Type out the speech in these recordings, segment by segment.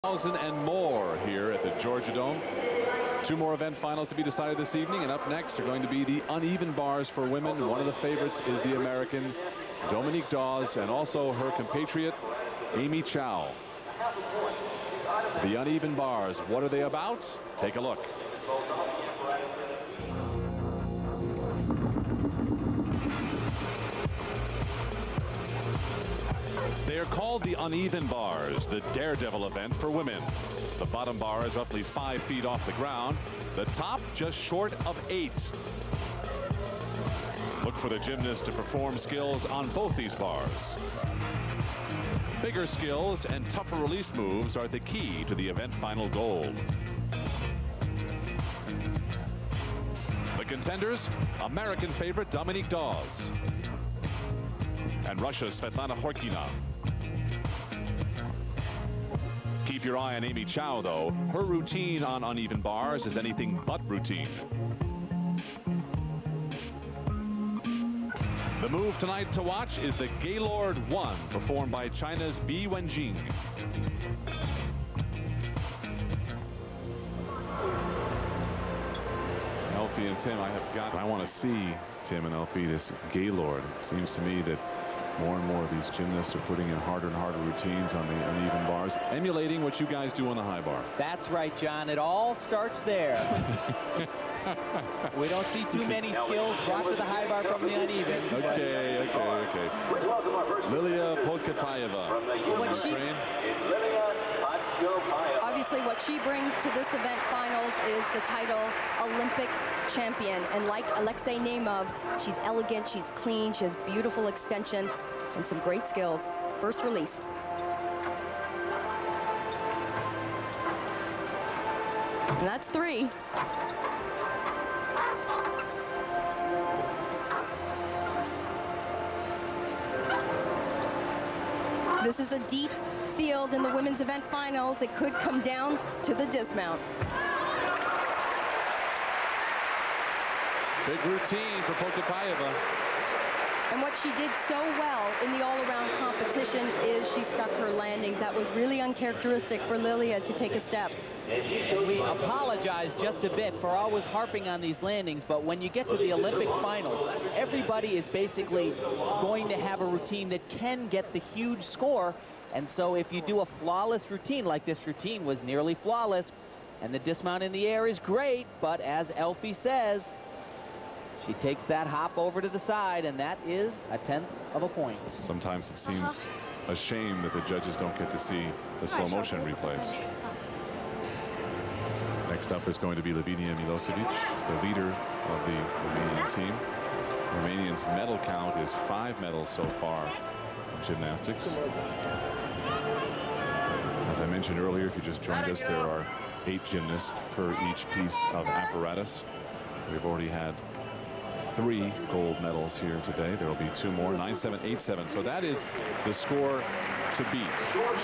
1,000 and more here at the Georgia Dome. Two more event finals to be decided this evening, and up next are going to be the uneven bars for women. One of the favorites is the American Dominique Dawes, and also her compatriot Amy Chow. The uneven bars, what are they about? Take a look. They are called the uneven bars, the daredevil event for women. The bottom bar is roughly 5 feet off the ground, the top just short of 8. Look for the gymnast to perform skills on both these bars. Bigger skills and tougher release moves are the key to the event final gold. The contenders, American favorite Dominique Dawes and Russia's Svetlana Horkina. Keep your eye on Amy Chow, though. Her routine on uneven bars is anything but routine. The move tonight to watch is the Gaylord 1, performed by China's Bi Wenjing. Elfie and Tim, I want to see Tim and Elfie this Gaylord. It seems to me that more and more of these gymnasts are putting in harder and harder routines on the uneven bars, emulating what you guys do on the high bar. That's right, John. It all starts there. We don't see too many skills brought to the high bar from the uneven. Okay. Lilia Podkapayeva. Obviously, what she brings to this event finals is the title Olympic champion. And like Alexei Nemov, she's elegant, she's clean, she has beautiful extension and some great skills. First release. And that's 3. This is a deep field in the women's event finals. It could come down to the dismount. Big routine for Podkapayeva. And what she did so well in the all-around competition is she stuck her landings. That was really uncharacteristic for Lilia to take a step. We apologize just a bit for always harping on these landings, but when you get to the Olympic finals, everybody is basically going to have a routine that can get the huge score. And so if you do a flawless routine, like this routine was nearly flawless, and the dismount in the air is great, but as Elfie says, she takes that hop over to the side, and that is a 1/10 of a point. Sometimes it seems a shame that the judges don't get to see the slow motion replays. Next up is going to be Lavinia Milosevic, the leader of the Romanian team. Romanian's medal count is 5 medals so far in gymnastics. As I mentioned earlier, if you just joined us, there are 8 gymnasts per each piece of apparatus. We've already had 3 gold medals here today. There will be 2 more, 9-7, 8-7. So that is the score to beat.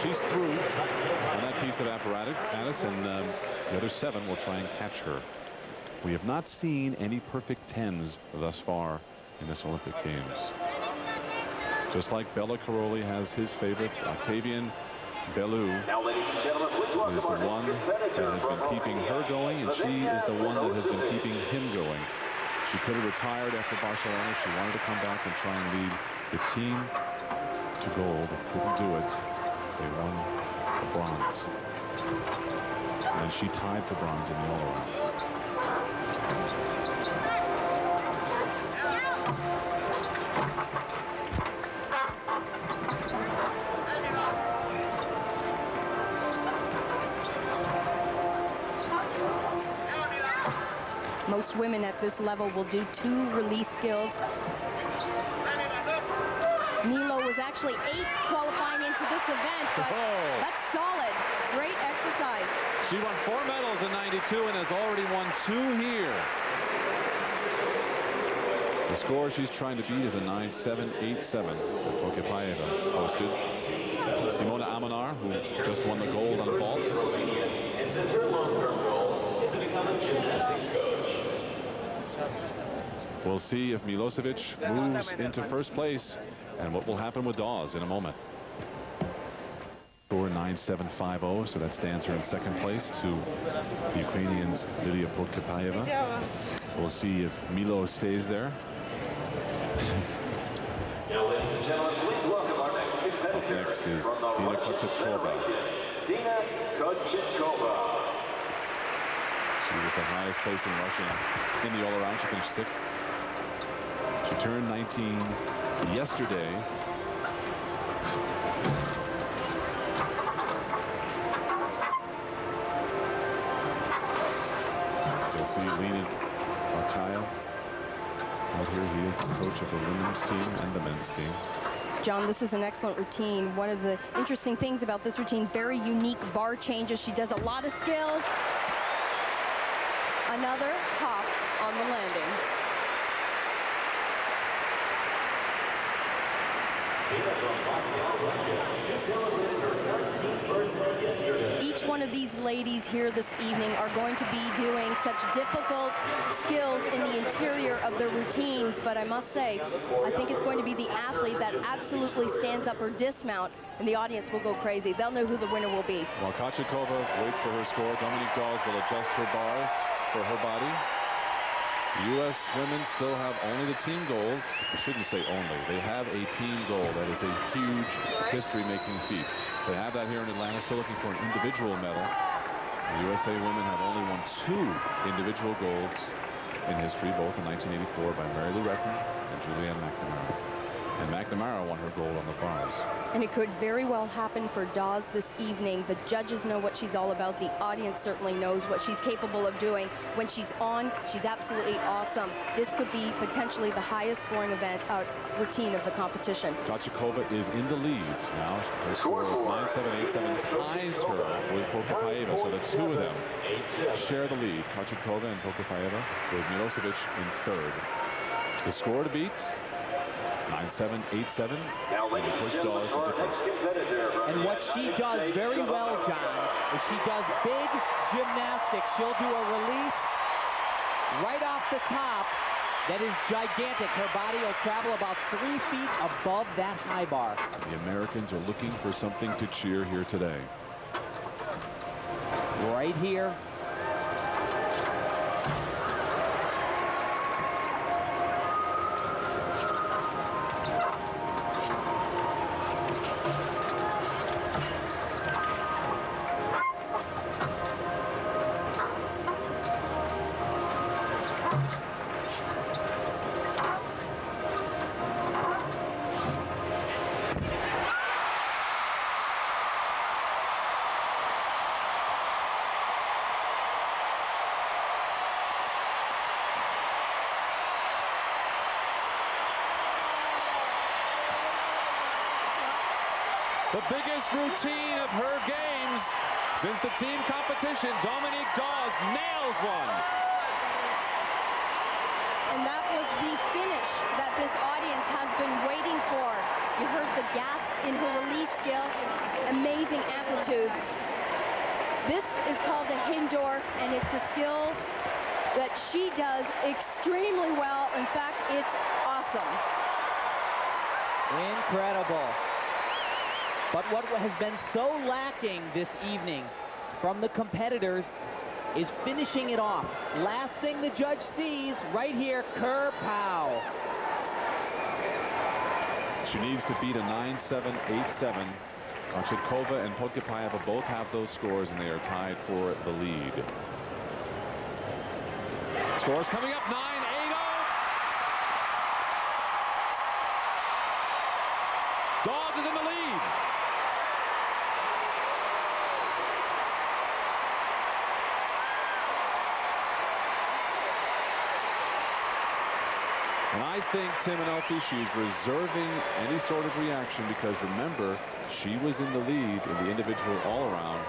She's through on that piece of apparatus, and the other 7 will try and catch her. We have not seen any perfect 10s thus far in this Olympic Games. Just like Bella Caroli has his favorite, Octavian Belu is the one that has been keeping her going, and she is the one that has been keeping him going. She could have retired after Barcelona. She wanted to come back and try and lead the team to gold. Couldn't do it. They won the bronze. And she tied for bronze in the all-around. Most women at this level will do 2 release skills. Milo was actually 8 qualifying into this event, but that's solid. Great exercise. She won 4 medals in '92 and has already won 2 here. The score she's trying to beat is a 9-7, 8-7 that Podkapayeva posted. Simona Amanar, who just won the gold on the vault. We'll see if Milosevic moves into first place and what will happen with Dawes in a moment. Score 9. 9.750, so that stands her in second place to the Ukrainian's Lydia Podkapayeva. We'll see if Milo stays there. Now, ladies and gentlemen, please welcome our next competitor. Up next is Dina Kochetkova. Dina Kochetkova. She was the highest placing Russian in the all-around. She finished 6th. She turned 19 yesterday. You'll see Leonid Arkayev out here. He is the coach of the women's team and the men's team. John, this is an excellent routine. One of the interesting things about this routine, very unique bar changes. She does a lot of skills. Another hop on the landing. Each one of these ladies here this evening are going to be doing such difficult skills in the interior of their routines, but I must say, I think it's going to be the athlete that absolutely stands up or dismount, and the audience will go crazy. They'll know who the winner will be. While Kochetkova waits for her score, Dominique Dawes will adjust her bars for her body. U.S. women still have only the team gold. I shouldn't say only. They have a team gold. That is a huge history-making feat. They have that here in Atlanta, still looking for an individual medal. The USA women have only won 2 individual golds in history, both in 1984 by Mary Lou Retton and Julianne McNamara. And McNamara won her gold on the bars. And it could very well happen for Dawes this evening. The judges know what she's all about. The audience certainly knows what she's capable of doing. When she's on, she's absolutely awesome. This could be potentially the highest scoring event routine of the competition. Kochetkova is in the lead now. Her score of 9.787 ties her with Podkapayeva, so the 2 of them share the lead. Kochetkova and Podkapayeva with Milosevic in 3rd. The score to beat, 9.787. Now, ladies and gentlemen, for our next competitor. And what she does very well, John, is she does big gymnastics. She'll do a release right off the top that is gigantic. Her body will travel about 3 feet above that high bar. The Americans are looking for something to cheer here today. Right here. The biggest routine of her games since the team competition. Dominique Dawes nails one. And that was the finish that this audience has been waiting for. You heard the gasp in her release skill. Amazing amplitude. This is called a Hindorf, and it's a skill that she does extremely well. In fact, it's awesome. Incredible. But what has been so lacking this evening from the competitors is finishing it off. Last thing the judge sees right here, Kerpow. She needs to beat a 9.787. Kochetkova and Podkapayeva both have those scores, and they are tied for the lead. Scores coming up, 9.80. Dawes is in the lead. And I think, Tim and Elfie, she's reserving any sort of reaction because, remember, she was in the lead in the individual all-around,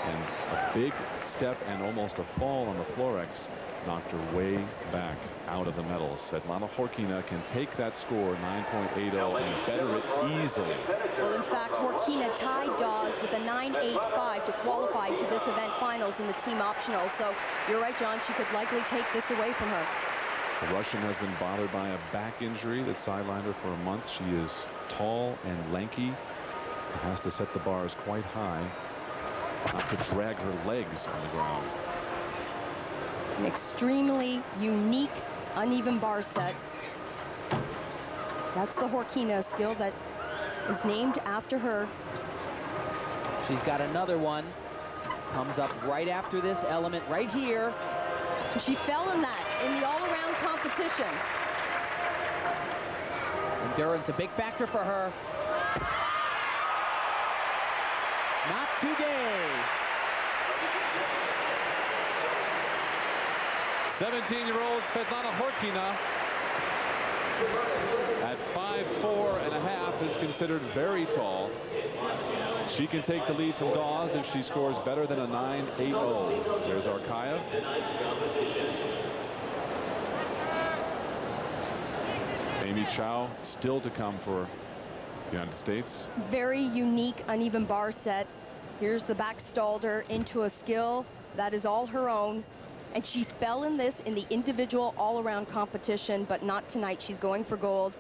and a big step and almost a fall on the Florex knocked her way back out of the medals. Svetlana Khorkina can take that score, 9.80, and better it easily. Well, in fact, Khorkina tied Dawes with a 9.85 to qualify to this event finals in the team optional. So you're right, John, she could likely take this away from her. The Russian has been bothered by a back injury that sidelined her for a month. She is tall and lanky and has to set the bars quite high. not to drag her legs on the ground. An extremely unique uneven bar set. That's the Horkina skill that is named after her. She's got another one. Comes up right after this element right here. She fell in that in the all-around competition. Endurance, a big factor for her. Not today. 17-year-old Svetlana Horkina at 5'4.5" is considered very tall. She can take the lead from Dawes if she scores better than a 9.80. There's Arkayev. Amy Chow still to come for the United States. Very unique uneven bar set. Here's the back stalder into a skill that is all her own. And she fell in this in the individual all-around competition, but not tonight. She's going for gold.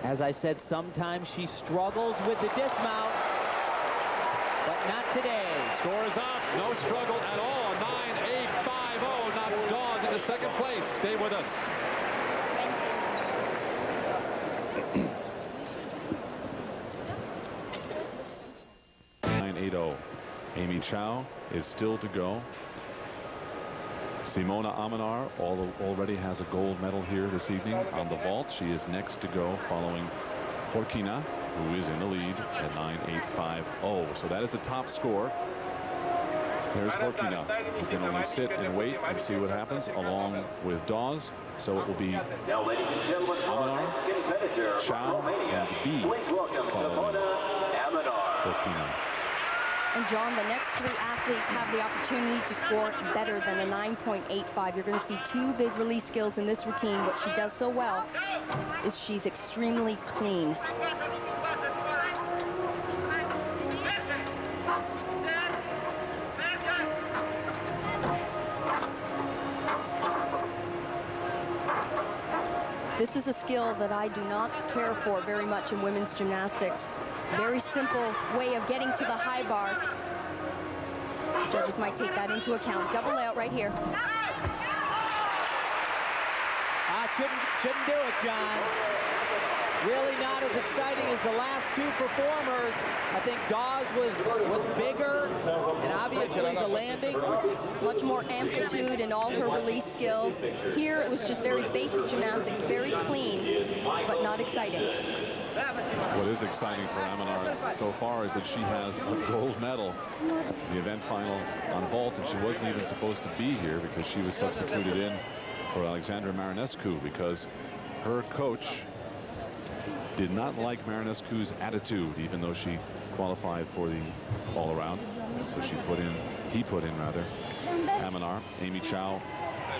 As I said, sometimes she struggles with the dismount, but not today. Score is up. No struggle at all. 9.850 knocks Dawes into second place. Stay with us. Amy Chow is still to go. Simona Amanar already has a gold medal here this evening on the vault. She is next to go, following Horkina, who is in the lead at 9.850. So that is the top score. There's Horkina, who can only sit and wait and see what happens, along with Dawes. So it will be Amanar, Chow, and B following Horkina. And John, the next three athletes have the opportunity to score better than a 9.85. You're going to see two big release skills in this routine. What she does so well is she's extremely clean. This is a skill that I do not care for very much in women's gymnastics. Very simple way of getting to the high bar. Judges might take that into account. Double layout right here. Shouldn't do it, John. Really not as exciting as the last two performers. I think Dawes was bigger, and obviously the landing. Much more amplitude in all her release skills. Here it was just very basic gymnastics, very clean, but not exciting. What is exciting for Amanar so far is that she has a gold medal in the event final on vault, and she wasn't even supposed to be here because she was substituted in for Alexandra Marinescu because her coach did not like Marinescu's attitude, even though she qualified for the all-around. And so he put in Amanar. Amy Chow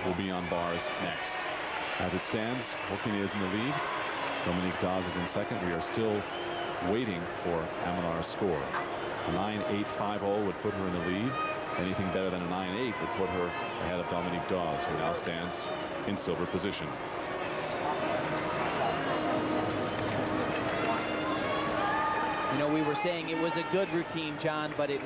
will be on bars next. As it stands, Horkina is in the lead. Dominique Dawes is in second. We are still waiting for Amanar's score. A 9.850 would put her in the lead. Anything better than a 9.8 would put her ahead of Dominique Dawes, who now stands in silver position. You know, we were saying it was a good routine, John, but it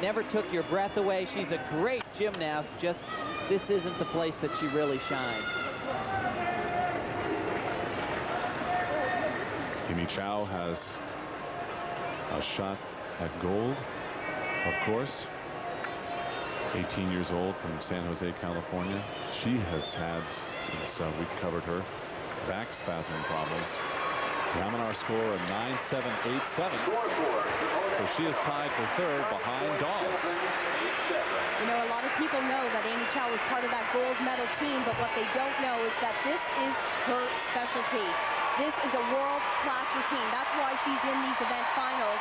never took your breath away. She's a great gymnast, just this isn't the place that she really shines. Amy Chow has a shot at gold, of course. 18 years old from San Jose, California. She has had, since we covered her, back spasm problems. The Amanar score of 9.787. So she is tied for third behind Dawes. You know, a lot of people know that Amy Chow was part of that gold medal team, but what they don't know is that this is her specialty. This is a world-class routine. That's why she's in these event finals.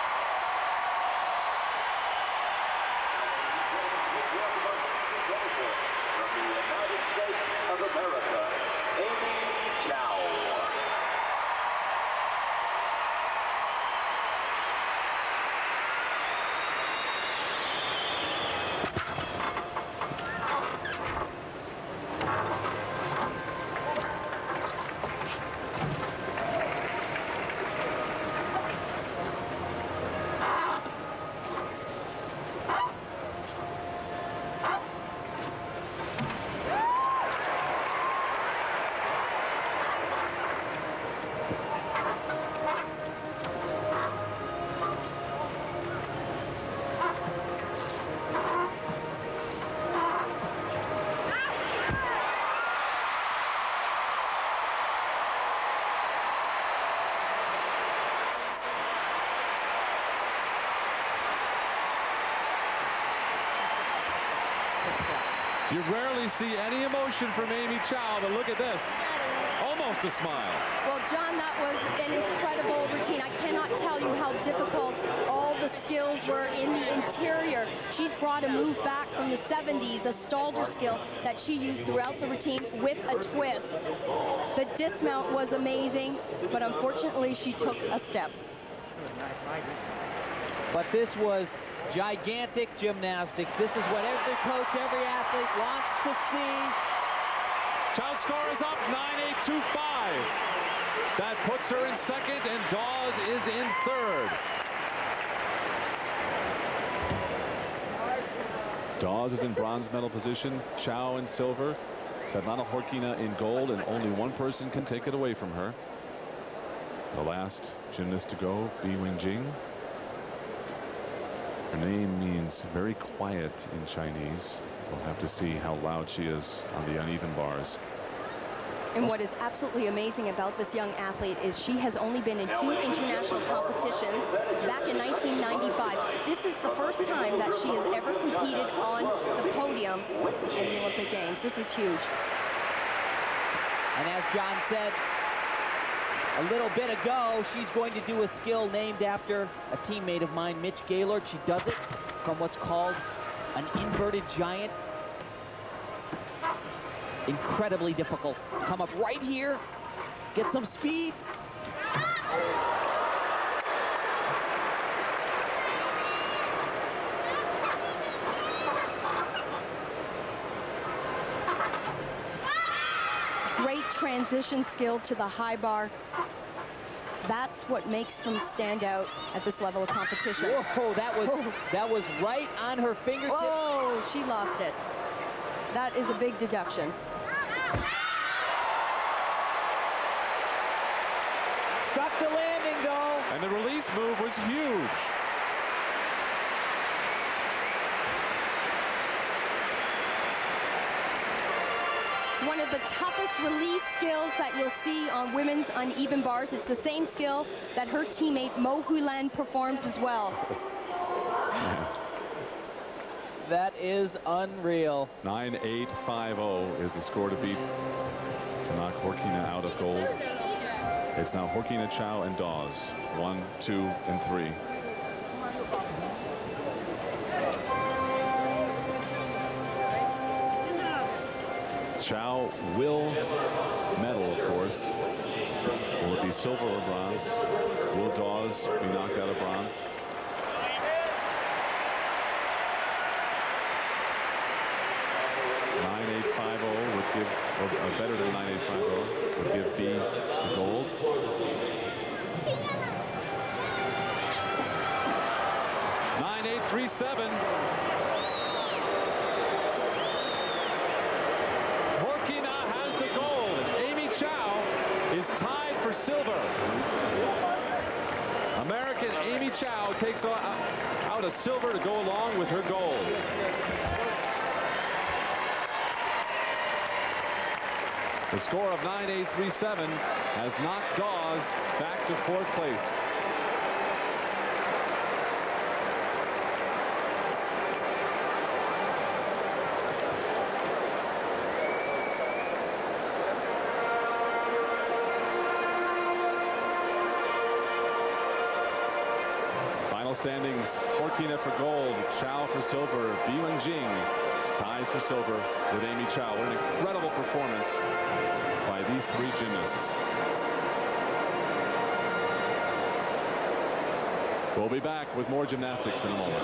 From the United States of America, Amy Chow. You rarely see any emotion from Amy Chow, but look at this. Almost a smile. Well, John, that was an incredible routine. I cannot tell you how difficult all the skills were in the interior. She's brought a move back from the 70s, a Stalder skill that she used throughout the routine with a twist. The dismount was amazing, but unfortunately she took a step. But this was gigantic gymnastics. This is what every coach, every athlete wants to see. Chow's score is up, 9.825. That puts her in second, and Dawes is in third. Dawes is in bronze medal position, Chow in silver, Svetlana Horkina in gold, and only one person can take it away from her. The last gymnast to go, Bi Wenjing. Her name means very quiet in Chinese. We'll have to see how loud she is on the uneven bars. And what is absolutely amazing about this young athlete is she has only been in 2 international competitions back in 1995. This is the first time that she has ever competed on the podium in the Olympic Games. This is huge. And as John said a little bit ago, she's going to do a skill named after a teammate of mine, Mitch Gaylord. She does it from what's called an inverted giant. Incredibly difficult. Come up right here, get some speed. Great transition skill to the high bar. That's what makes them stand out at this level of competition. Whoa, that was right on her fingertip. Oh, she lost it. That is a big deduction. Stuck the landing though. And the release move was huge. It's one of the toughest release skills that you'll see on women's uneven bars. It's the same skill that her teammate Mo Hulan performs as well. That is unreal. 9.850 is the score to beat, to knock Horkina out of gold. It's now Horkina, Chow, and Dawes. 1, 2, and 3. Chow will medal, of course. Will it be silver or bronze? Will Dawes be knocked out of bronze? Would give, or better than 9.850 would give B the gold. .9837. Horkina has the gold. Amy Chow is tied for silver. American Amy Chow takes out a silver to go along with her gold. The score of 9.837 has knocked Dawes back to 4th place. Final standings, Horkina for gold, Chow for silver, Bi Wenjing ties for silver with Amy Chow. What an incredible performance by these 3 gymnasts. We'll be back with more gymnastics in a moment.